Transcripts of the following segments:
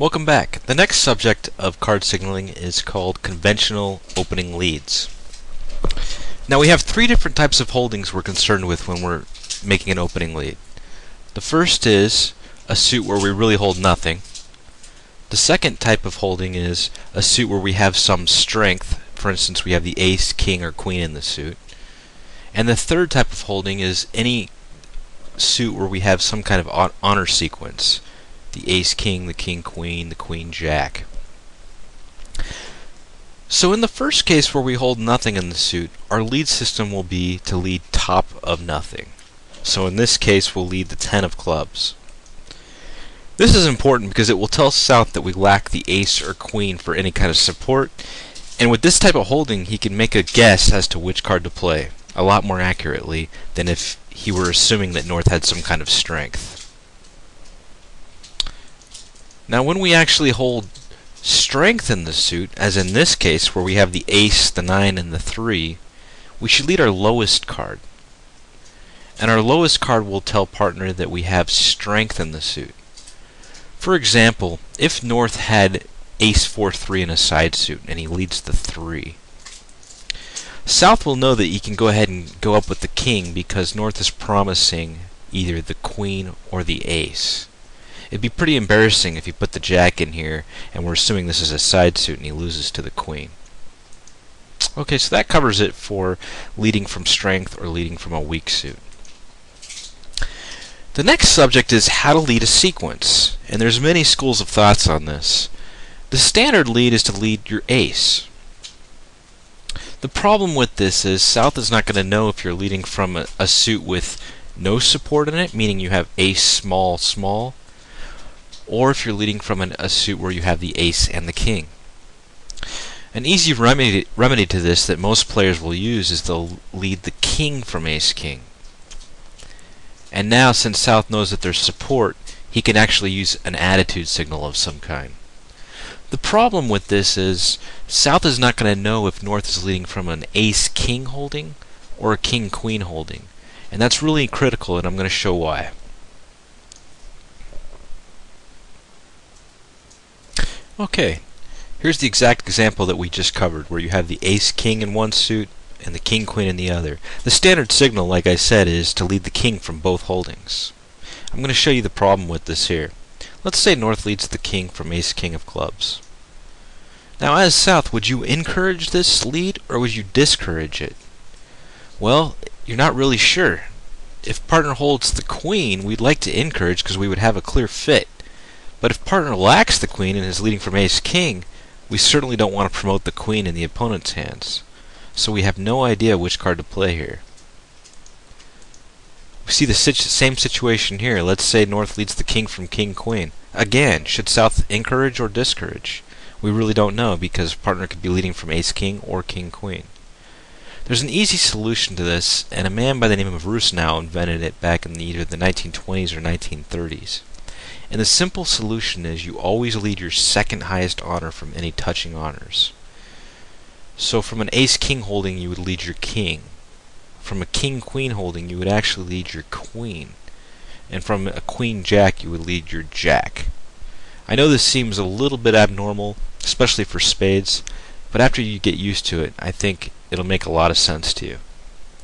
Welcome back. The next subject of card signaling is called conventional opening leads. Now we have three different types of holdings we're concerned with when we're making an opening lead. The first is a suit where we really hold nothing. The second type of holding is a suit where we have some strength. For instance, we have the ace, king, or queen in the suit. And the third type of holding is any suit where we have some kind of honor sequence. The ace, king, the king, queen, the queen, jack. So in the first case where we hold nothing in the suit, our lead system will be to lead top of nothing. So in this case, we'll lead the 10 of clubs. This is important because it will tell South that we lack the ace or queen for any kind of support, and with this type of holding, he can make a guess as to which card to play a lot more accurately than if he were assuming that North had some kind of strength. Now when we actually hold strength in the suit, as in this case where we have the ace, the 9, and the 3, we should lead our lowest card. And our lowest card will tell partner that we have strength in the suit. For example, if North had ace 4, 3 in a side suit and he leads the 3, South will know that he can go ahead and go up with the king because North is promising either the queen or the ace. It'd be pretty embarrassing if you put the jack in here and we're assuming this is a side suit and he loses to the queen. Okay, so that covers it for leading from strength or leading from a weak suit. The next subject is how to lead a sequence, and there's many schools of thoughts on this. The standard lead is to lead your ace. The problem with this is South is not going to know if you're leading from a suit with no support in it, meaning you have ace small small, or if you're leading from a suit where you have the ace and the king. An easy remedy to this that most players will use is they'll lead the king from ace-king. And now, since South knows that there's support, he can actually use an attitude signal of some kind. The problem with this is South is not going to know if North is leading from an ace-king holding or a king-queen holding. And that's really critical, and I'm going to show why. Okay, here's the exact example that we just covered, where you have the ace-king in one suit and the king-queen in the other. The standard signal, like I said, is to lead the king from both holdings. I'm going to show you the problem with this here. Let's say North leads the king from ace-king of clubs. Now as South, would you encourage this lead or would you discourage it? Well, you're not really sure. If partner holds the queen, we'd like to encourage because we would have a clear fit. But if partner lacks the queen and is leading from ace-king, we certainly don't want to promote the queen in the opponent's hands. So we have no idea which card to play here. We see the same situation here. Let's say North leads the king from king-queen. Again, should South encourage or discourage? We really don't know because partner could be leading from ace-king or king-queen. There's an easy solution to this, and a man by the name of Rusinow invented it back in either the 1920s or 1930s. And the simple solution is you always lead your second highest honor from any touching honors. So from an ace-king holding, you would lead your king. From a king-queen holding, you would actually lead your queen. And from a queen-jack, you would lead your jack. I know this seems a little bit abnormal, especially for spades, but after you get used to it, I think it'll make a lot of sense to you.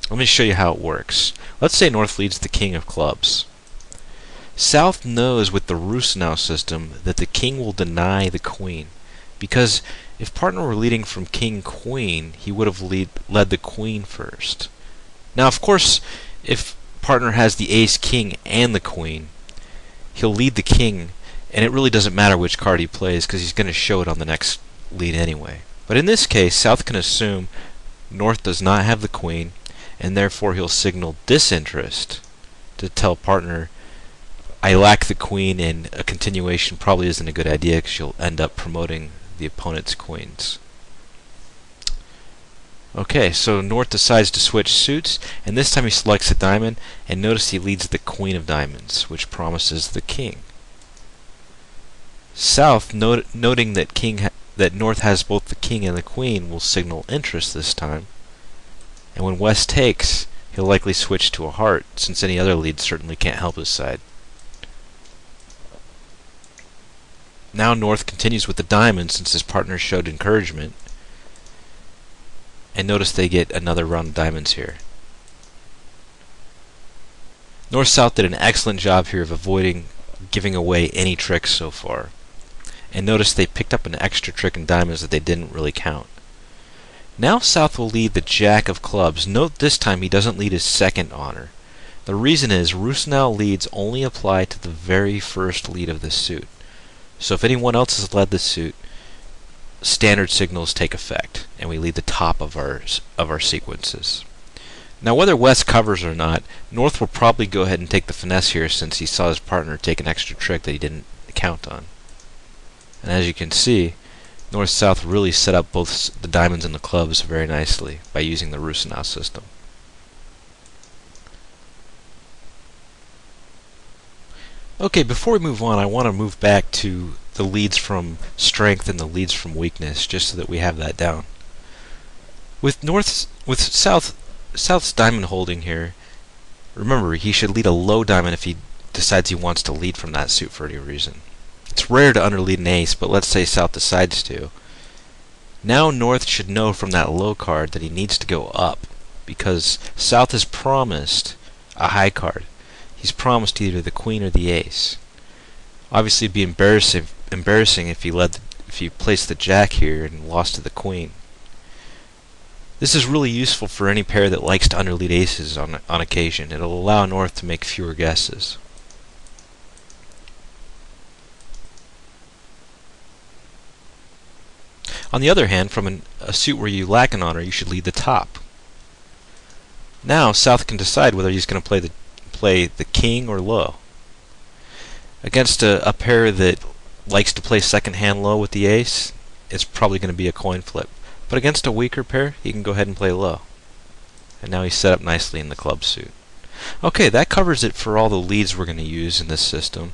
Let me show you how it works. Let's say North leads the king of clubs. South knows with the Rusinow system that the king will deny the queen, because if partner were leading from king-queen, he would have led the queen first. Now, of course, if partner has the ace-king and the queen, he'll lead the king, and it really doesn't matter which card he plays because he's going to show it on the next lead anyway. But in this case, South can assume North does not have the queen, and therefore he'll signal disinterest to tell partner, I lack the queen, and a continuation probably isn't a good idea because you'll end up promoting the opponent's queens. Okay, so North decides to switch suits, and this time he selects a diamond, and notice he leads the queen of diamonds, which promises the king. South, noting that North has both the king and the queen, will signal interest this time, and when West takes, he'll likely switch to a heart, since any other lead certainly can't help his side. Now North continues with the diamond since his partner showed encouragement. And notice they get another round of diamonds here. North-South did an excellent job here of avoiding giving away any tricks so far. And notice they picked up an extra trick in diamonds that they didn't really count. Now South will lead the Jack of clubs. Note this time he doesn't lead his second honor. The reason is Rusinow leads only apply to the very first lead of the suit. So if anyone else has led the suit, standard signals take effect, and we lead the top of our sequences. Now whether West covers or not, North will probably go ahead and take the finesse here since he saw his partner take an extra trick that he didn't count on. And as you can see, North-South really set up both the diamonds and the clubs very nicely by using the Rusinow system. Okay, before we move on, I want to move back to the leads from strength and the leads from weakness, just so that we have that down. With South's diamond holding here, remember he should lead a low diamond if he decides he wants to lead from that suit for any reason. It's rare to underlead an ace, but let's say South decides to. Now North should know from that low card that he needs to go up, because South has promised a high card. He's promised either the queen or the ace. Obviously, it'd be embarrassing if he placed the jack here and lost to the queen. This is really useful for any pair that likes to underlead aces on occasion. It'll allow North to make fewer guesses. On the other hand, from a suit where you lack an honor, you should lead the top. Now South can decide whether he's going to play the king or low. Against a pair that likes to play second hand low with the ace, it's probably going to be a coin flip. But against a weaker pair, he can go ahead and play low. And now he's set up nicely in the club suit. Okay, that covers it for all the leads we're going to use in this system.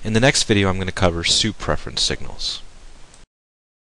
In the next video, I'm going to cover suit preference signals.